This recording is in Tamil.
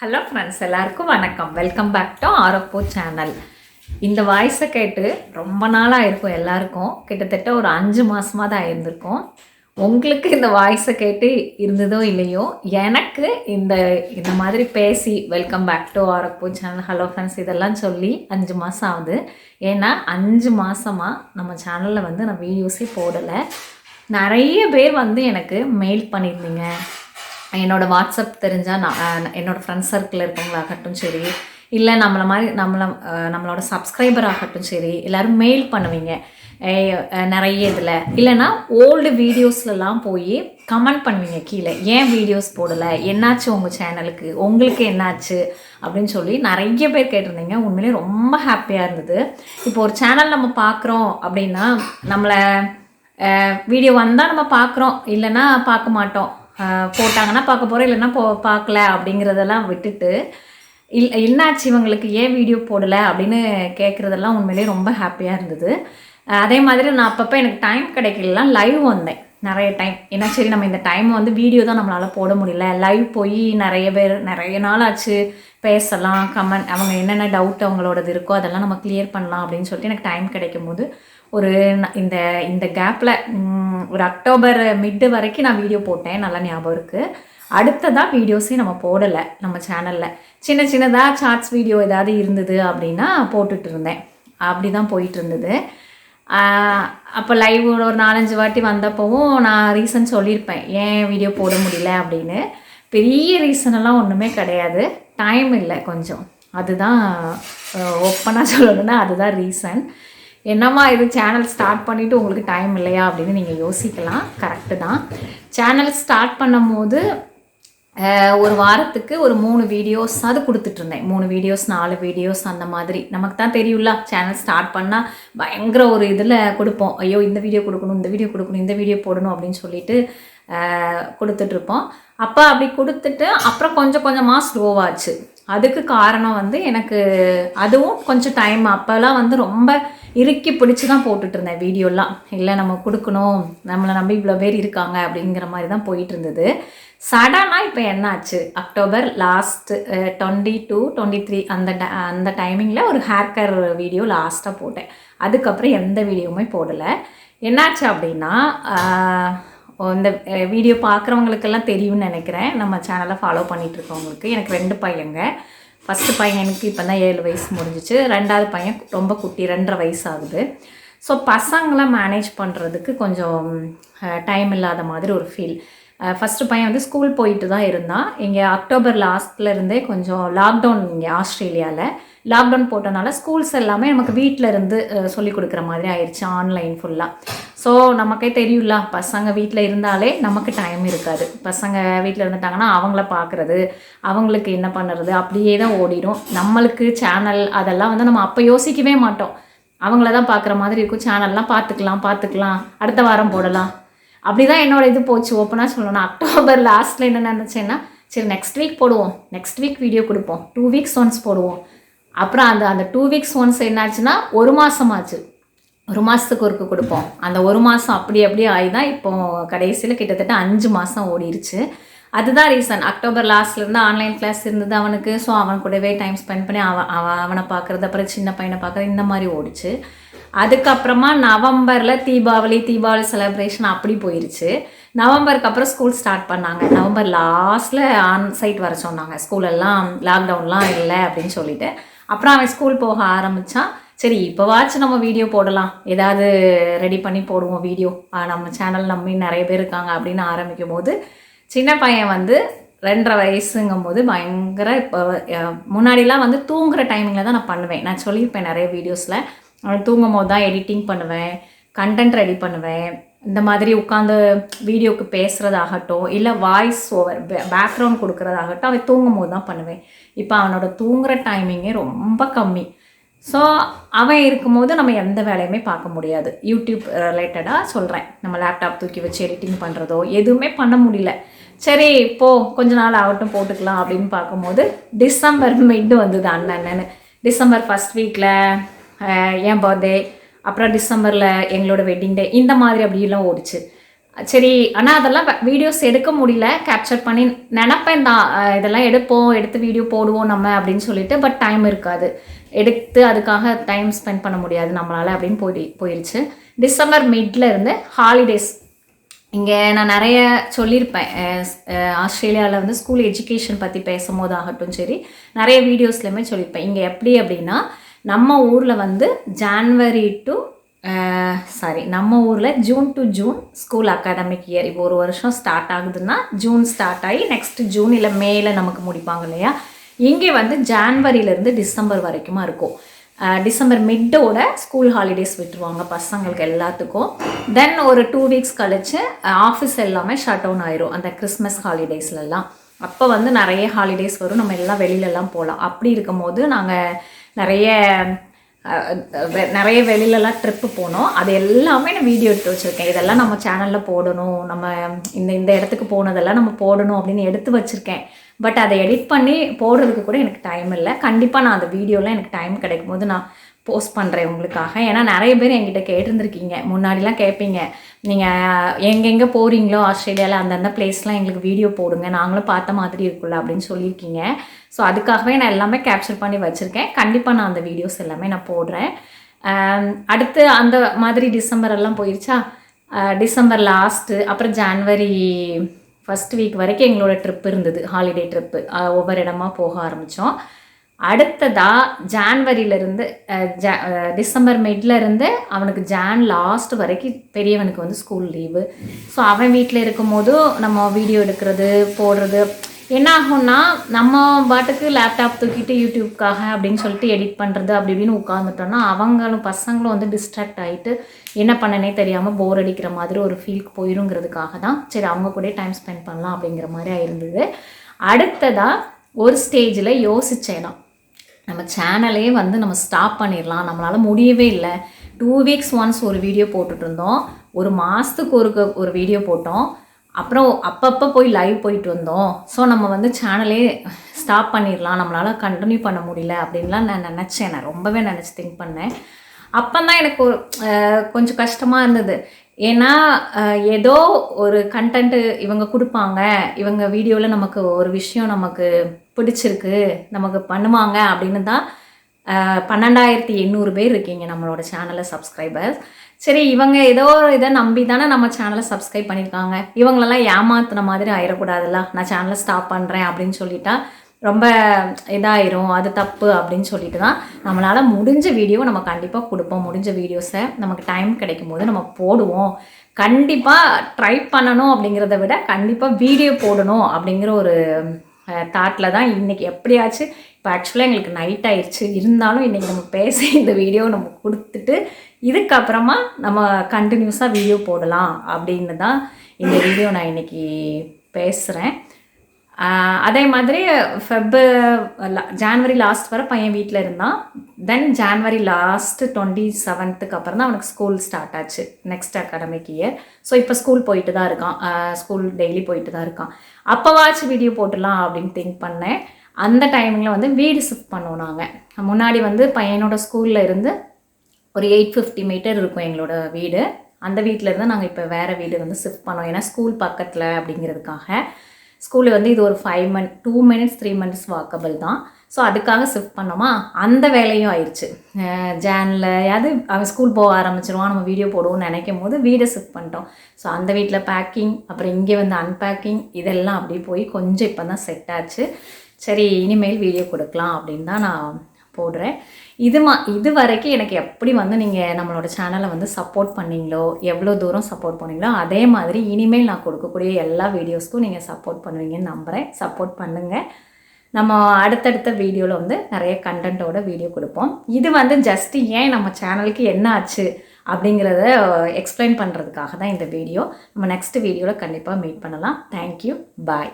ஹலோ ஃப்ரெண்ட்ஸ், எல்லாருக்கும் வணக்கம். Welcome back to Aarok channel. இந்த வாய்ஸை கேட்டு ரொம்ப நாளாக இருக்கும். எல்லாருக்கும் கிட்டத்தட்ட ஒரு 5 மாதமாக தான் ஆயிருந்திருக்கும். உங்களுக்கு இந்த வாய்ஸை கேட்டு இருந்ததோ இல்லையோ, எனக்கு இந்த மாதிரி பேசி welcome back to Aarok channel, hello friends இதெல்லாம் சொல்லி 5 மாதம் ஆகுது. ஏன்னா 5 மாதமாக நம்ம சேனலில் நான் வீடியோஸே போடலை. நிறைய பேர் எனக்கு மெயில் பண்ணியிருந்தீங்க. என்னோடய வாட்ஸ்அப் தெரிஞ்சால் என்னோடய ஃப்ரெண்ட்ஸ் சர்க்கிளில் இருக்கவங்களாகட்டும் சரி, இல்லை நம்மளோட சப்ஸ்கிரைபர் ஆகட்டும் சரி, எல்லோரும் மெயில் பண்ணுவீங்க நிறைய இதில். இல்லைன்னா ஓல்டு வீடியோஸ்லலாம் போய் கமெண்ட் பண்ணுவீங்க கீழே, ஏன் வீடியோஸ் போடலை, என்னாச்சு உங்கள் சேனலுக்கு, உங்களுக்கு என்னாச்சு அப்படின்னு சொல்லி நிறைய பேர் கேட்டிருந்தீங்க. உண்மையிலே ரொம்ப ஹாப்பியாக இருந்தது. இப்போ ஒரு சேனல் நம்ம பார்க்குறோம் அப்படின்னா, நம்மளை வீடியோ வந்தால் நம்ம பார்க்குறோம், இல்லைன்னா பார்க்க மாட்டோம். போட்டாங்கன்னா பார்க்க போகிறோம், இல்லைன்னா பார்க்கல அப்படிங்கிறதெல்லாம் விட்டுட்டு, என்னாச்சு இவங்களுக்கு ஏன் வீடியோ போடலை அப்படின்னு கேட்குறதெல்லாம் உண்மையிலே ரொம்ப ஹாப்பியாக இருந்தது. அதே மாதிரி நான் அப்பப்போ எனக்கு டைம் கிடைக்கலாம் லைவ் வந்தேன் நிறைய டைம். ஏன்னா சரி, நம்ம இந்த டைம் வீடியோ தான் நம்மளால் போட முடியல, லைவ் போய் நிறைய நாள் ஆச்சு பேசலாம், கமெண்ட் அவங்க என்னென்ன டவுட் அவங்களோடது இருக்கோ அதெல்லாம் நம்ம கிளியர் பண்ணலாம் அப்படின்னு சொல்லிட்டு எனக்கு டைம் கிடைக்கும் போது ஒரு இந்த கேப்பில் ஒரு அக்டோபர் மிட்டு வரைக்கும் நான் வீடியோ போட்டேன், நல்லா ஞாபகம் இருக்குது. அடுத்ததாக வீடியோஸே நம்ம போடலை நம்ம சேனலில். சின்னதாக ஷார்ட்ஸ் வீடியோ ஏதாவது இருந்தது அப்படின்னா போட்டுட்டு இருந்தேன். அப்படி தான் போயிட்டு இருந்தது. அப்போ லைவ் ஒரு 4-5 வாட்டி வந்தப்போவும் நான் ரீசன் சொல்லியிருப்பேன் ஏன் வீடியோ போட முடியல அப்படின்னு. பெரிய ரீசனெல்லாம் ஒன்றுமே கிடையாது, டைம் இல்லை கொஞ்சம். அதுதான் ஓப்பனாக சொல்லணுன்னா அதுதான் ரீசன். என்னம்மா இது சேனல் ஸ்டார்ட் பண்ணிவிட்டு உங்களுக்கு டைம் இல்லையா அப்படின்னு நீங்கள் யோசிக்கலாம். கரெக்டு தான். சேனல் ஸ்டார்ட் பண்ணும் போது ஒரு வாரத்துக்கு ஒரு 3 வீடியோஸ் அது கொடுத்துட்ருந்தேன். 3 வீடியோஸ் 4 வீடியோஸ் அந்த மாதிரி. நமக்கு தான் தெரியும்ல, சேனல் ஸ்டார்ட் பண்ணால் பயங்கர ஒரு இதில் கொடுப்போம். ஐயோ இந்த வீடியோ கொடுக்கணும், இந்த வீடியோ கொடுக்கணும், இந்த வீடியோ போடணும் அப்படின்னு சொல்லிட்டு கொடுத்துட்ருப்போம். அப்போ அப்படி கொடுத்துட்டு அப்புறம் கொஞ்சம் கொஞ்சமாக ஸ்லோவாச்சு. அதுக்கு காரணம் எனக்கு அதுவும் கொஞ்சம் டைம். அப்போல்லாம் ரொம்ப இறுக்கி பிடிச்சி தான் போட்டுட்டு இருந்தேன் வீடியோலாம். இல்லை நம்ம கொடுக்கணும், நம்மளை நம்பி இவ்வளோ பேர் இருக்காங்க அப்படிங்கிற மாதிரி தான் போயிட்டு இருந்தது. சடனாக இப்போ என்னாச்சு, அக்டோபர் லாஸ்ட்டு 22-23 அந்த டைமிங்கில் ஒரு ஹேர் கேர் வீடியோ லாஸ்ட்டாக போட்டேன். அதுக்கப்புறம் எந்த வீடியோவுமே போடலை. என்னாச்சு அப்படின்னா, இந்த வீடியோ பார்க்குறவங்களுக்கெல்லாம் தெரியும்னு நினைக்கிறேன், நம்ம சேனலை ஃபாலோ பண்ணிகிட்ருக்கவங்களுக்கு. எனக்கு 2 பையங்க. ஃபஸ்ட்டு பையனுக்கு இப்போ தான் 7 வயசு முடிஞ்சிச்சு. 2வது பையன் ரொம்ப குட்டி, 2.5 வயசு ஆகுது. ஸோ பசங்களை மேனேஜ் பண்ணுறதுக்கு கொஞ்சம் டைம் இல்லாத மாதிரி ஒரு ஃபீல். ஃபஸ்ட்டு பையன் ஸ்கூல் போயிட்டு தான் இருந்தான். இங்கே அக்டோபர் லாஸ்ட்லேருந்தே கொஞ்சம் லாக்டவுன், இங்கே ஆஸ்திரேலியாவில் லாக்டவுன் போட்டனால ஸ்கூல்ஸ் எல்லாமே நமக்கு வீட்டில் இருந்து சொல்லிக் கொடுக்குற மாதிரி ஆயிடுச்சு, ஆன்லைன் ஃபுல்லாக. ஸோ நமக்கே தெரியும்ல, பசங்க வீட்டில் இருந்தாலே நமக்கு டைம் இருக்காது. பசங்க வீட்டில் இருந்துட்டாங்கன்னா அவங்கள பார்க்குறது, அவங்களுக்கு என்ன பண்ணுறது அப்படியே தான் ஓடிடும். நம்மளுக்கு சேனல் அதெல்லாம் நம்ம அப்போ யோசிக்கவே மாட்டோம். அவங்கள தான் பார்க்குற மாதிரி இருக்கும். சேனல்லாம் பார்த்துக்கலாம் அடுத்த வாரம் போடலாம், அப்படி தான் என்னோடய இது போச்சு. ஓப்பனாக சொல்லணும், அக்டோபர் லாஸ்ட்டில் என்ன நினச்சேன்னா, சரி நெக்ஸ்ட் வீக் போடுவோம், நெக்ஸ்ட் வீக் வீடியோ கொடுப்போம், 2 வீக்ஸ் ஒன்ஸ் போடுவோம். அப்புறம் அந்த 2 வீக்ஸ் ஒன்ஸ் என்னாச்சுன்னா 1 மாதம் ஆச்சு. 1 மாதத்துக்கு ஒருக்கு கொடுப்போம். அந்த 1 மாதம் அப்படியே ஆகி தான் இப்போ கடைசியில் கிட்டத்தட்ட 5 மாதம் ஓடிடுச்சு. அதுதான் ரீசன். அக்டோபர் லாஸ்ட்லேருந்து ஆன்லைன் கிளாஸ் இருந்தது அவனுக்கு. ஸோ அவன் கூடவே டைம் ஸ்பெண்ட் பண்ணி அவனை பார்க்குறது, அப்புறம் சின்ன பையனை பார்க்குறது, இந்த மாதிரி ஓடிச்சு. அதுக்கப்புறமா நவம்பரில் தீபாவளி செலிப்ரேஷன் அப்படி போயிடுச்சு. நவம்பருக்கு அப்புறம் ஸ்கூல் ஸ்டார்ட் பண்ணாங்க. நவம்பர் லாஸ்ட்டில் ஆன் சைட் வர சொன்னாங்க. ஸ்கூலெல்லாம் லாக்டவுன்லாம் இல்லை அப்படின்னு சொல்லிட்டு. அப்புறம் அவன் ஸ்கூல் போக ஆரம்பித்தான். சரி இப்போவாச்சும் நம்ம வீடியோ போடலாம், ஏதாவது ரெடி பண்ணி போடுவோம் வீடியோ, நம்ம சேனல் நம்பி நிறைய பேர் இருக்காங்க அப்படின்னு ஆரம்பிக்கும் போது, சின்ன பையன் 2.5 வயசுங்கும் போது பயங்கர, இப்போ முன்னாடிலாம் தூங்குகிற டைமிங்கில் தான் நான் பண்ணுவேன். நான் சொல்லியிருப்பேன் நிறைய வீடியோஸில், அவன் தூங்கும் போது தான் எடிட்டிங் பண்ணுவேன், கண்டென்ட் ரெடி பண்ணுவேன். இந்த மாதிரி உட்காந்து வீடியோவுக்கு பேசுகிறதாகட்டும், இல்லை வாய்ஸ் ஓவர் பேக்ரவுண்ட் கொடுக்குறதாகட்டும், அவன் தூங்கும் போது தான் பண்ணுவேன். இப்போ அவனோட தூங்குகிற டைமிங்கே ரொம்ப கம்மி. ஸோ அவன் இருக்கும்போது நம்ம எந்த வேலையுமே பார்க்க முடியாது. யூடியூப் ரிலேட்டடாக சொல்கிறேன், நம்ம லேப்டாப் தூக்கி வச்சு எடிட்டிங் பண்ணுறதோ எதுவுமே பண்ண முடியல. சரி இப்போது கொஞ்ச நாள் ஆகட்டும் போட்டுக்கலாம் அப்படின்னு பார்க்கும்போது டிசம்பர் மிட் வந்தது அண்ணன்னு. டிசம்பர் ஃபஸ்ட் வீக்கில் என் பர்த்டே, அப்புறம் டிசம்பரில் எங்களோட வெட்டிங் டே, இந்த மாதிரி அப்படிலாம் ஓடிச்சு. சரி, ஆனால் அதெல்லாம் வீடியோஸ் எடுக்க முடியல, கேப்சர் பண்ணி நினப்பேன் தான், இதெல்லாம் எடுத்து வீடியோ போடுவோம் நம்ம அப்படின்னு சொல்லிட்டு. பட் டைம் இருக்காது, எடுத்து அதுக்காக டைம் ஸ்பெண்ட் பண்ண முடியாது நம்மளால் அப்படின்னு போயிடுச்சு. டிசம்பர் மிட்ல இருந்து ஹாலிடேஸ். இங்கே நான் நிறைய சொல்லியிருப்பேன், ஆஸ்திரேலியாவில் வந்து ஸ்கூல் எஜுகேஷன் பற்றி பேசும்போது ஆகட்டும் சரி, நிறைய வீடியோஸ்லையுமே சொல்லியிருப்பேன். இங்கே எப்படி அப்படின்னா, நம்ம ஊரில் வந்து நம்ம ஊரில் June to June school academic year. இப்போ ஒரு வருஷம் ஸ்டார்ட் ஆகுதுன்னா ஜூன் ஸ்டார்ட் ஆகி நெக்ஸ்ட் ஜூன் இல்லை மேல நமக்கு முடிப்பாங்க இல்லையா. இங்கே வந்து ஜான்வரியிலேருந்து டிசம்பர் வரைக்குமா இருக்கும். டிசம்பர் மிட்டோட ஸ்கூல் ஹாலிடேஸ் விட்டுருவாங்க பசங்களுக்கு எல்லாத்துக்கும். தென் ஒரு 2 வீக்ஸ் கழிச்சு ஆஃபீஸ் எல்லாமே ஷட் டவுன் ஆயிரும் அந்த கிறிஸ்மஸ் ஹாலிடேஸ்லலாம். அப்போ வந்து நிறைய ஹாலிடேஸ் வரும், நம்ம எல்லாம் வெளியிலலாம் போகலாம். அப்படி இருக்கும் போது நாங்கள் நிறைய வெளியிலலாம் ட்ரிப்பு போனோம். அது எல்லாமே நான் வீடியோ எடுத்து வச்சுருக்கேன். இதெல்லாம் நம்ம சேனலில் போடணும், நம்ம இந்த இடத்துக்கு போனதெல்லாம் நம்ம போடணும் அப்படின்னு எடுத்து வச்சுருக்கேன். பட் அதை எடிட் பண்ணி போடுறதுக்கு கூட எனக்கு டைம் இல்லை. கண்டிப்பாக நான் அந்த வீடியோலாம் எனக்கு டைம் கிடைக்கும் போது நான் போஸ்ட் பண்ணுறேன் உங்களுக்காக. ஏன்னா நிறைய பேர் என்கிட்ட கேட்டிருந்துருக்கீங்க, முன்னாடிலாம் கேட்பீங்க, நீங்கள் எங்கெங்கே போகிறீங்களோ ஆஸ்திரேலியாவில் அந்தந்த பிளேஸ்லாம் எங்களுக்கு வீடியோ போடுங்க, நாங்களும் பார்த்த மாதிரி இருக்குல்ல அப்படின்னு சொல்லியிருக்கீங்க. ஸோ அதுக்காகவே நான் எல்லாமே கேப்சர் பண்ணி வச்சுருக்கேன். கண்டிப்பாக நான் அந்த வீடியோஸ் எல்லாமே நான் போடுறேன். அடுத்து அந்த மாதிரி டிசம்பர் எல்லாம் போயிடுச்சா, டிசம்பர் லாஸ்ட்டு அப்புறம் ஜான்வரி ஃபஸ்ட் வீக் வரைக்கும் எங்களோட ட்ரிப் இருந்தது, ஹாலிடே ட்ரிப்பு. ஒவ்வொரு இடமா போக ஆரம்பித்தோம். அடுத்ததாக ஜான்வரியிலேருந்து டிசம்பர் மிட்லேருந்து அவனுக்கு ஜான் லாஸ்ட் வரைக்கும் பெரியவனுக்கு வந்து ஸ்கூல் லீவு. ஸோ அவன் வீட்டில் இருக்கும்போது நம்ம வீடியோ எடுக்கிறது போடுறது என்ன ஆகும்னா, நம்ம பாட்டுக்கு லேப்டாப் தூக்கிட்டு யூடியூப்காக அப்படின்னு சொல்லிட்டு எடிட் பண்ணுறது அப்படி இப்படின்னு உட்காந்துட்டோன்னா பசங்களும் வந்து டிஸ்ட்ராக்ட் ஆகிட்டு என்ன பண்ணனே தெரியாமல் போர் அடிக்கிற மாதிரி ஒரு ஃபீலுக்கு போயிருங்கிறதுக்காக தான் சரி அவங்க கூட டைம் ஸ்பெண்ட் பண்ணலாம் அப்படிங்கிற மாதிரி இருந்தது. அடுத்ததாக ஒரு ஸ்டேஜில் யோசித்தேனா, நம்ம சேனலே வந்து நம்ம ஸ்டாப் பண்ணிடலாம், நம்மளால் முடியவே இல்லை. 2 வீக்ஸ் ஒன்ஸ் ஒரு வீடியோ போட்டுட்டு இருந்தோம், ஒரு மாதத்துக்கு ஒரு வீடியோ போட்டோம், அப்புறம் அப்பப்போ போய் லைவ் போயிட்டு வந்தோம். ஸோ நம்ம வந்து சேனலே ஸ்டாப் பண்ணிடலாம், நம்மளால் கண்டினியூ பண்ண முடியல அப்படின்லாம் நான் நினச்சேன். நான் ரொம்பவே நினச்சி திங்க் பண்ணேன். அப்போ தான் எனக்கு கொஞ்சம் கஷ்டமாக இருந்தது. ஏன்னா ஏதோ ஒரு கண்டென்ட்டு இவங்க கொடுப்பாங்க, இவங்க வீடியோவில் நமக்கு ஒரு விஷயம் நமக்கு பிடிச்சிருக்கு, நமக்கு பண்ணுவாங்க அப்படின்னு தான் 12,800 பேர் இருக்கீங்க நம்மளோட சேனலில் சப்ஸ்கிரைபர்ஸ். சரி, இவங்க ஏதோ ஒரு இதை நம்பி தானே நம்ம சேனலை சப்ஸ்கிரைப் பண்ணியிருக்காங்க, இவங்களெல்லாம் ஏமாத்துன மாதிரி ஆயிடக்கூடாதுல்ல, நான் சேனலை ஸ்டாப் பண்ணுறேன் அப்படின்னு சொல்லிட்டா ரொம்ப இதாயிரும், அது தப்பு அப்படின்னு சொல்லிட்டு தான் நம்மளால் முடிஞ்ச வீடியோ நம்ம கண்டிப்பாக கொடுப்போம். முடிஞ்ச வீடியோஸை நமக்கு டைம் கிடைக்கும் போது நம்ம போடுவோம். கண்டிப்பாக ட்ரை பண்ணணும் அப்படிங்கிறத விட கண்டிப்பாக வீடியோ போடணும் அப்படிங்கிற ஒரு தாட்டில் தான் இன்றைக்கி எப்படியாச்சு. இப்போ ஆக்சுவலாக எங்களுக்கு நைட் ஆயிடுச்சு, இருந்தாலும் இன்றைக்கி நம்ம பேசி இந்த வீடியோ நம்ம கொடுத்துட்டு இதுக்கப்புறமா நம்ம கண்டினியூஸாக வீடியோ போடலாம் அப்படின்னு தான் இந்த வீடியோ நான் இன்றைக்கி பேசுகிறேன். அதே மாதிரி ஜான்வரி லாஸ்ட் வரை பையன் வீட்டில் இருந்தான். தென் ஜான்வரி லாஸ்ட்டு 27th அப்புறம் தான் அவனுக்கு ஸ்கூல் ஸ்டார்ட் ஆச்சு, நெக்ஸ்ட் அகாடமிக் இயர். ஸோ இப்போ ஸ்கூல் போயிட்டு தான் இருக்கான், ஸ்கூல் டெய்லி போயிட்டு தான் இருக்கான். அப்போவாச்சும் வீடியோ போட்டுடலாம் அப்படின்னு திங்க் பண்ணேன். அந்த டைமிங்கில் வந்து வீடு ஷிஃப்ட் பண்ணோம். நாங்கள் முன்னாடி வந்து பையனோட ஸ்கூலில் இருந்து ஒரு 850 மீட்டர் இருக்கும் எங்களோட வீடு. அந்த வீட்டில் இருந்து நாங்கள் இப்போ வேறு வீடு வந்து ஷிஃப்ட் பண்ணோம். ஏன்னா ஸ்கூல் பக்கத்தில் அப்படிங்கிறதுக்காக. ஸ்கூலு வந்து இது ஒரு 2 minutes 3 minutes வாக்கபிள் தான். ஸோ அதுக்காக ஷிஃப்ட் பண்ணோமா, அந்த வேலையும் ஆயிடுச்சு. ஜான்லையாவது அவன் ஸ்கூல் போக ஆரம்பிச்சிருவான், நம்ம வீடியோ போடுவோம்னு நினைக்கும் போது வீடை ஷிஃப்ட் பண்ணிட்டோம். ஸோ அந்த வீட்டில் பேக்கிங், அப்புறம் இங்கே வந்து அன்பேக்கிங், இதெல்லாம் அப்படியே போய் கொஞ்சம் இப்போ தான் செட் ஆச்சு. சரி, இனிமேல் வீடியோ கொடுக்கலாம் அப்படின்னு தான் நான் போடுறேன். இது வரைக்கும் எனக்கு எப்படி வந்து நீங்கள் நம்மளோட சேனலை வந்து சப்போர்ட் பண்ணிங்களோ, எவ்வளோ தூரம் சப்போர்ட் பண்ணீங்களோ, அதே மாதிரி இனிமேல் நான் கொடுக்கக்கூடிய எல்லா வீடியோஸ்க்கும் நீங்கள் சப்போர்ட் பண்ணுவீங்கன்னு நம்புகிறேன். சப்போர்ட் பண்ணுங்கள். நம்ம அடுத்தடுத்த வீடியோவில் வந்து நிறைய கண்டென்ட்டோட வீடியோ கொடுப்போம். இது வந்து ஜஸ்ட்டு ஏன் நம்ம சேனலுக்கு என்ன ஆச்சு அப்படிங்கிறத எக்ஸ்பிளைன் பண்ணுறதுக்காக தான் இந்த வீடியோ. நம்ம நெக்ஸ்ட் வீடியோவில் கண்டிப்பாக மீட் பண்ணலாம். தேங்க்யூ, பாய்.